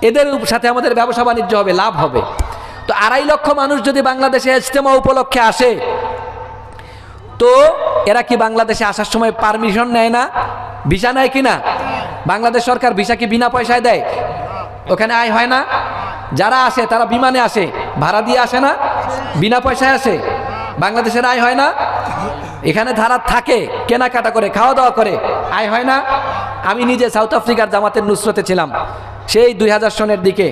এদের সাথে আমাদের ব্যবসা বাণিজ্য হবে, লাভ হবে। তো 2.5 লক্ষ মানুষ যদি বাংলাদেশে ইজতেমা উপলক্ষে আসে, তো এরা কি বাংলাদেশে আসার সময় পারমিশন নেয় না? ভিসা নেয় কি না? বাংলাদেশ সরকার ভিসা কি বিনা পয়সায় দেয়? ওখানে আয় হয় না? যারা আসে তারা বিমানে আসে, ভাড়া দিয়ে আসে না? বিনা পয়সায় আসে। বাংলাদেশের আয় হয় না? এখানে ধারা থাকে, কেনাকাটা করে, খাওয়া দাওয়া করে, আয় হয় না? আমি নিজে সাউথ আফ্রিকার জামাতের নুসরতে ছিলাম সেই 2000 সনের দিকে।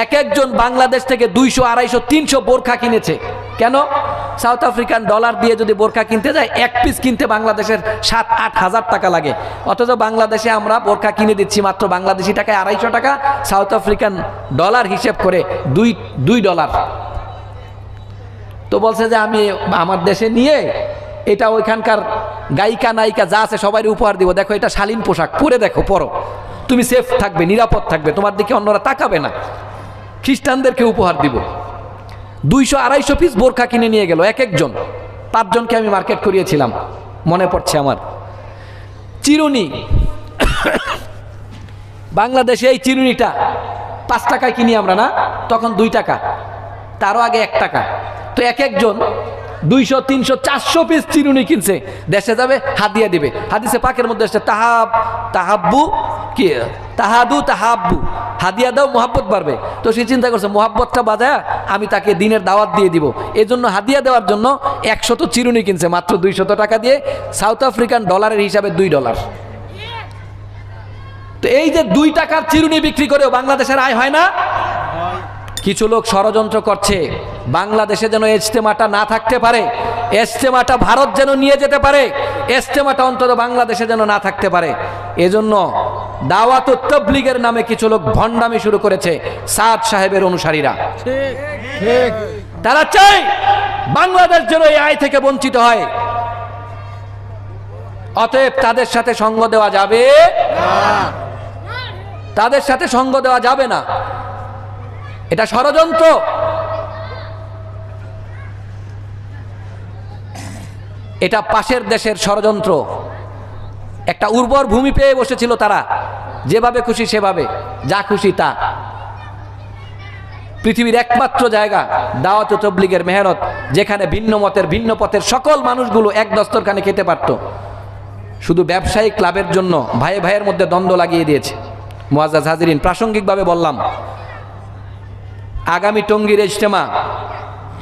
এক একজন বাংলাদেশ থেকে 200, 250, 300 বোরখা কিনেছে। কেন? সাউথ আফ্রিকান ডলার দিয়ে যদি বোরখা কিনতে যায়, এক পিস কিনতে বাংলাদেশের 7-8 হাজার টাকা লাগে। অথচ বাংলাদেশে আমরা বোরখা কিনে দিচ্ছি মাত্র বাংলাদেশি টাকায় 250 টাকা, সাউথ আফ্রিকান ডলার হিসেব করে $2। তো বলছে যে আমি আমার দেশে নিয়ে এটা ওইখানকার গায়িকা নায়িকা যা আছে সবাই উপহার দিব, দেখো এটা শালীন পোশাক, পরে দেখো, পরো, তুমি সেফ থাকবে, নিরাপদ থাকবে, তোমার দিকে অন্যরা তাকাবে না। খ্রিস্টানদেরকে উপহার দিব। 200-250 পিস বোরখা কিনে নিয়ে গেল এক একজন। 5 জনকে আমি মার্কেট করিয়েছিলাম, মনে পড়ছে আমার। চিরুনি, বাংলাদেশে এই চিরুনিটা 5 টাকায় কিনি আমরা না, তখন 2 টাকা, তারও আগে 1 টাকা। তো এক একজন 200, 300, 400 পিস চিরুনি কিনছে, দেশে যাবে হাদিয়া দিবে। হাদিসে পাকের মধ্যে আসছে তাহাব্বু কি তাহাদু তাহাব্বু, হাদিয়া দাও মোহাব্বত বাড়বে। তো সে চিন্তা করছে মোহাব্বতটা বাজায় আমি তাকে দিনের দাওয়াত দিয়ে দিব, এই জন্য হাদিয়া দেওয়ার জন্য 100 চিরুনি কিনছে মাত্র 200 টাকা দিয়ে, সাউথ আফ্রিকান ডলারের হিসাবে $2। তো এই যে 2 টাকার চিরুনি বিক্রি করেও বাংলাদেশের আয় হয় না? কিছু লোক ষড়যন্ত্র করছে বাংলাদেশে যেন ইজতেমাটা না থাকতে পারে, ইজতেমাটা ভারত যেন নিয়ে যেতে পারে, ইজতেমাটা অন্তত বাংলাদেশে যেন না থাকতে পারে। এজন্য দাওয়াত ও তাবলীগের নামে কিছু লোক ভণ্ডামি শুরু করেছে, সাদ সাহেবের অনুসারীরা। তারা চায় বাংলাদেশ যেন এই আয় থেকে বঞ্চিত হয়। অতএব তাদের সাথে সঙ্গ দেওয়া যাবে না, তাদের সাথে সঙ্গ দেওয়া যাবে না। এটা ষড়যন্ত্র। এটা পাশের দেশের ষড়যন্ত্র। একটা উর্বর ভূমি পেয়ে বসেছিল তারা, যেভাবে খুশি সেভাবে, যা খুশি তা। পৃথিবীর একমাত্র জায়গা দাওয়াত ও তাবলীগের মেহনত, যেখানে ভিন্ন মতের, ভিন্ন পথের সকল মানুষগুলো এক দস্তরখানে খেতে পারত। শুধু ব্যবসায়িক লাভের জন্য ভাইয়ে ভাইয়ের মধ্যে দ্বন্দ্ব লাগিয়ে দিয়েছে। মুআজ্জাজ হাজিরিন, প্রাসঙ্গিকভাবে বললাম, আগামী টঙ্গীর ইজতেমা,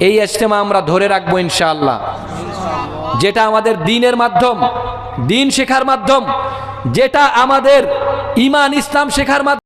এই ইজতেমা আমরা ধরে রাখবো ইনশাআল্লাহ। যেটা আমাদের দ্বীনের মাধ্যম, দ্বীন শেখার মাধ্যম, যেটা আমাদের ঈমান ইসলাম শেখার মাধ্যম।